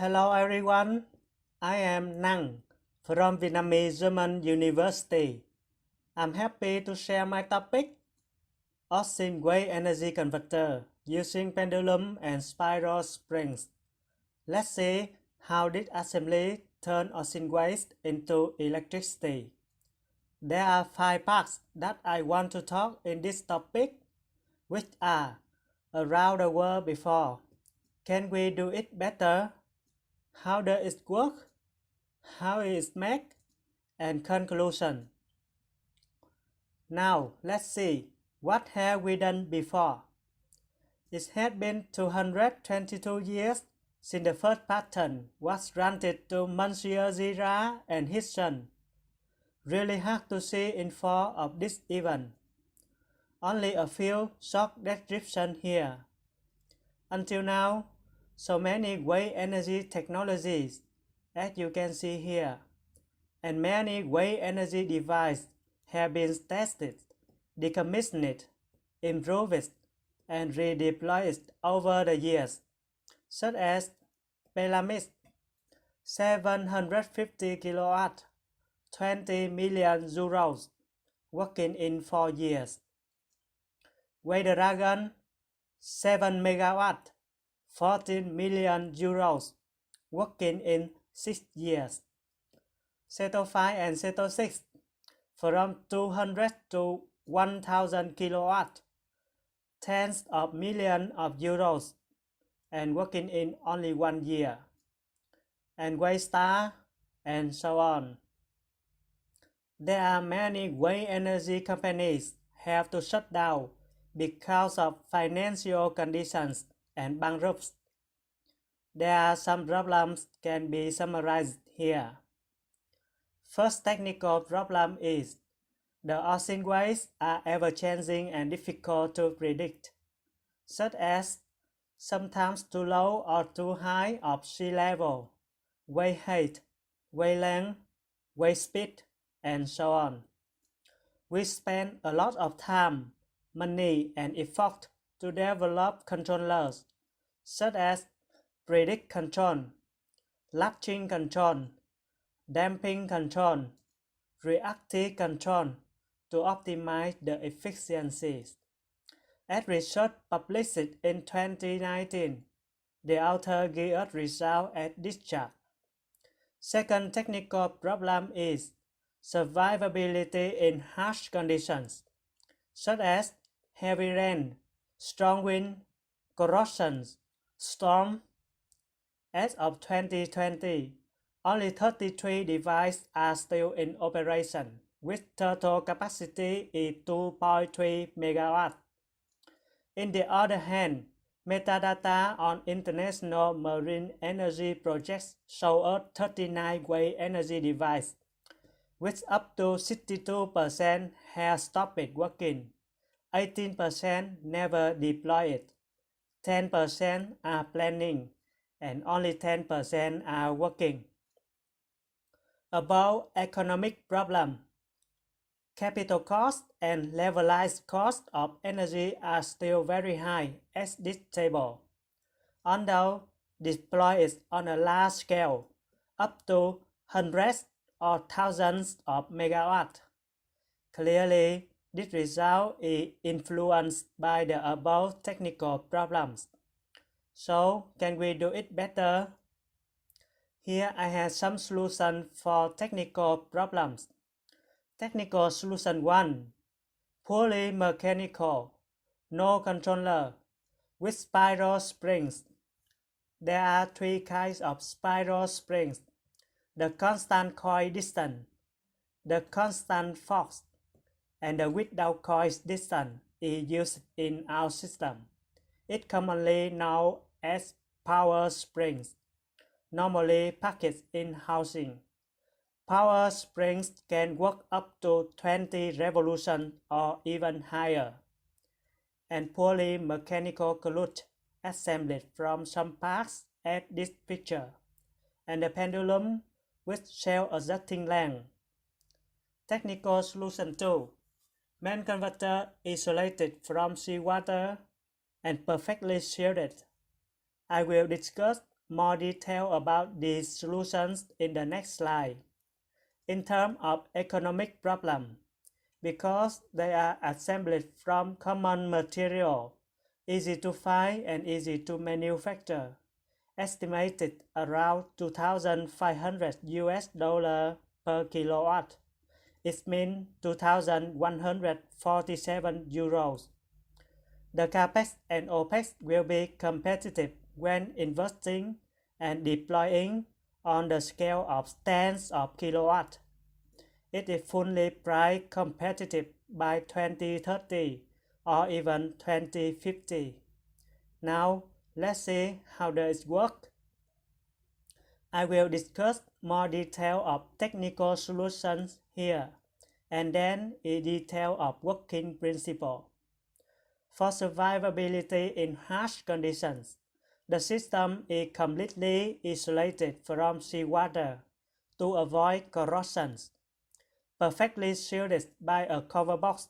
Hello everyone, I am Năng from Vietnamese German University. I'm happy to share my topic, oscillatory wave energy converter using pendulum and spiral springs. Let's see how this assembly turns oscillatory waves into electricity. There are 5 parts that I want to talk in this topic, which are around the world before. Can we do it better? How does it work? How is it made? And conclusion. Now let's see what have we done before. It has been 222 years since the first patent was granted to Monsieur Girard and his son. Really hard to see info of this event. Only a few short descriptions here. Until now, so many wave energy technologies, as you can see here, and many wave energy devices have been tested, decommissioned, improved, and redeployed over the years, such as pendulum 750 kilowatt, 20 million euros, working in 4 years. Wave Dragon 7 megawatt, 14 million euros, working in 6 years. Ceto 5 and Ceto 6 from 200 to 1000 kilowatt, tens of millions of euros, and working in only 1 year. And Wave Star, and so on. There are many wave energy companies have to shut down because of financial conditions and bankruptcy. There are some problems can be summarized here. First technical problem is the ocean waves are ever-changing and difficult to predict, such as sometimes too low or too high of sea level, wave height, wave length, wave speed, and so on. We spend a lot of time, money, and effort to develop controllers, such as predict control, latching control, damping control, reactive control to optimize the efficiencies. As research published in 2019, the author gave us results as this chart. Second technical problem is survivability in harsh conditions, such as heavy rain, strong wind, corrosion, storm. As of 2020, only 33 devices are still in operation, with total capacity is 2.3 MW. On the other hand, metadata on international marine energy projects show us 39 wave energy devices, which up to 62% have stopped working, 18% never deployed, 10% are planning, and only 10% are working. About economic problem, capital cost and levelized cost of energy are still very high as this table, although deployed on a large scale, up to hundreds or thousands of megawatts. Clearly, this result is influenced by the above technical problems. So, can we do it better? Here I have some solutions for technical problems. Technical solution 1. Purely mechanical, no controller, with spiral springs. There are 3 kinds of spiral springs: the constant coil distance, the constant force, and the without coil distance is used in our system. It's commonly known as power springs, normally packaged in housing. Power springs can work up to 20 revolutions or even higher. And purely mechanical clutch assembled from some parts as this picture, and the pendulum with self-adjusting length. Technical solution 2. Main converter isolated from seawater and perfectly shielded. I will discuss more detail about these solutions in the next slide. In terms of economic problem, because they are assembled from common material, easy to find and easy to manufacture, estimated around 2,500 US$ per kilowatt. It means 2,147 euros. The CAPEX and OPEX will be competitive when investing and deploying on the scale of tens of kilowatts. It is fully price competitive by 2030 or even 2050. Now, let's see how does it work. I will discuss more detail of technical solutions here, and then in detail of working principle. For survivability in harsh conditions, the system is completely isolated from seawater to avoid corrosion. Perfectly shielded by a cover box.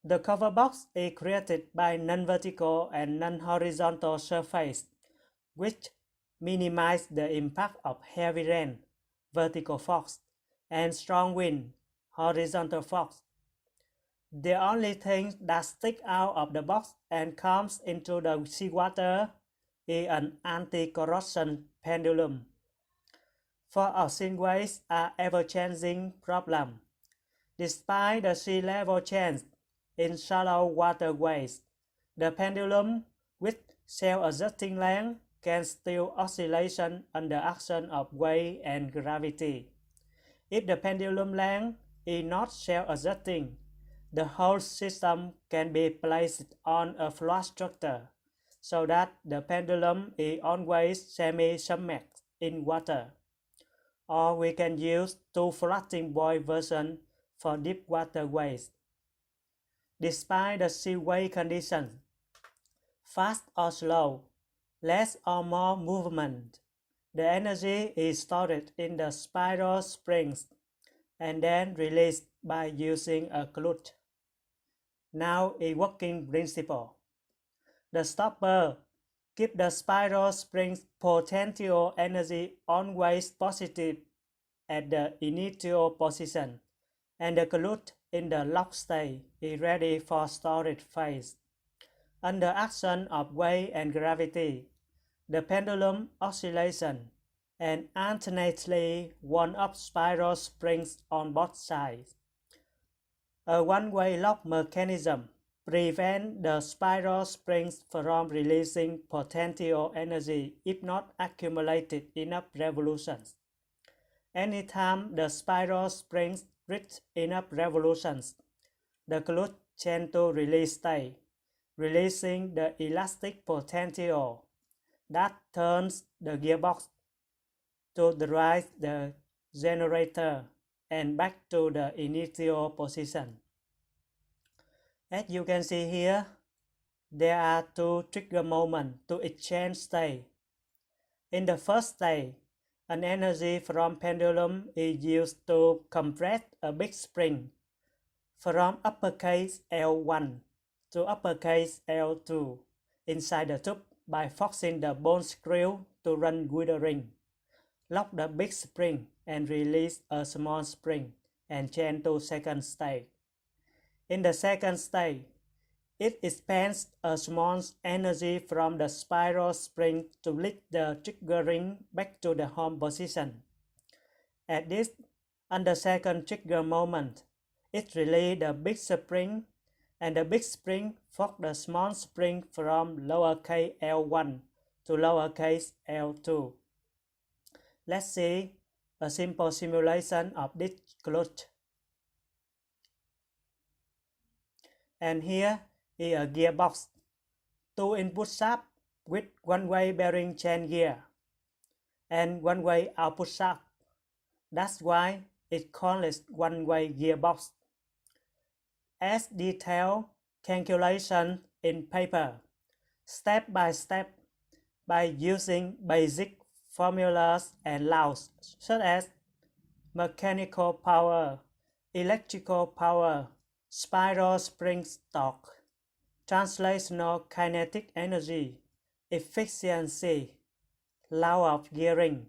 The cover box is created by non-vertical and non-horizontal surface, which minimize the impact of heavy rain, vertical force, and strong wind, horizontal force. The only thing that sticks out of the box and comes into the seawater is an anti-corrosion pendulum. For ocean waves are ever-changing problem. Despite the sea level change in shallow waterways, the pendulum with self-adjusting length can still oscillation under action of weight and gravity. If the pendulum length is not self-adjusting, the whole system can be placed on a flat structure so that the pendulum is always semi-submerged in water. Or we can use two floating buoy versions for deep waterways. Despite the sea wave conditions, fast or slow, less or more movement, the energy is stored in the spiral springs and then released by using a clutch. Now a working principle. The stopper keeps the spiral springs potential energy always positive at the initial position, and the clutch in the lock state is ready for storage phase. Under action of weight and gravity, the pendulum oscillation and alternately one-up spiral springs on both sides. A one-way lock mechanism prevents the spiral springs from releasing potential energy if not accumulated enough revolutions. Anytime the spiral springs reach enough revolutions, the clutch tends to release state, releasing the elastic potential that turns the gearbox to drive the generator and back to the initial position. As you can see here, there are two trigger moments to exchange state. In the first state, an energy from pendulum is used to compress a big spring from uppercase L1 to uppercase L2 inside the tube by forcing the bone screw to run with the ring. Lock the big spring and release a small spring and change to second state. In the second state, it expends a small energy from the spiral spring to lift the trigger ring back to the home position. At this, on the second trigger moment, it releases the big spring, and the big spring forces the small spring from lowercase L1 to lowercase L2. Let's see a simple simulation of this clutch. And here is a gearbox, two input shaft with one-way bearing chain gear and one-way output shaft. That's why it calls one-way gearbox. As detailed calculation in paper, step by step, by using basic formulas and laws such as mechanical power, electrical power, spiral spring torque, translational kinetic energy, efficiency, law of gearing,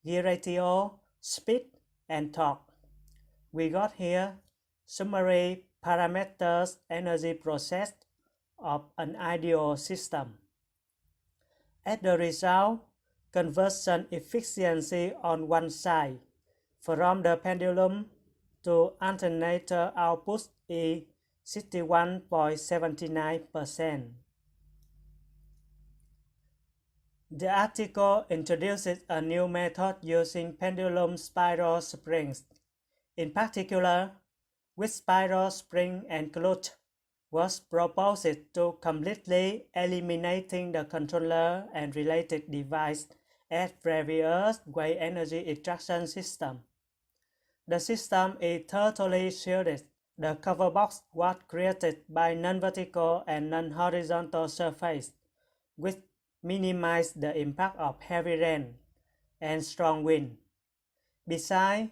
gear ratio, speed, and torque. We got here summary parameters energy process of an ideal system. As the result, conversion efficiency on one side from the pendulum to alternator output is 61.79%. The article introduces a new method using pendulum-spiral springs. In particular, with spiral spring and clutch was proposed to completely eliminating the controller and related device as previous weight energy extraction system. The system is totally shielded. The cover box was created by non-vertical and non-horizontal surface, which minimized the impact of heavy rain and strong wind. Besides,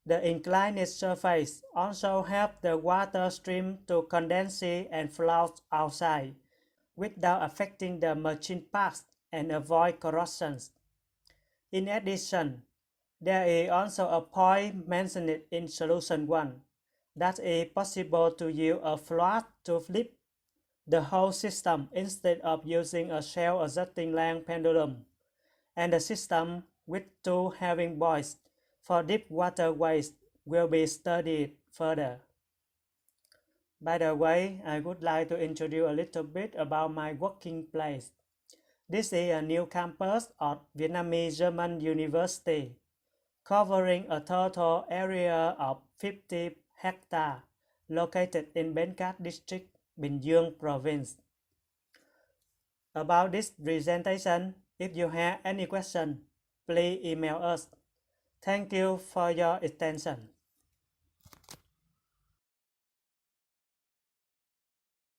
the inclined surface also helps the water stream to condense and flow outside without affecting the machine parts and avoid corrosion. In addition, there is also a point mentioned in solution 1 that it is possible to use a float to flip the whole system instead of using a self-adjusting length pendulum, and the system with two having buoys for deep waterways will be studied further. By the way, I would like to introduce a little bit about my working place. This is a new campus of Vietnamese German University, covering a total area of 50 hectares, located in Bến Cát District, Bình Dương Province. About this presentation, if you have any question, please email us. Thank you for your attention.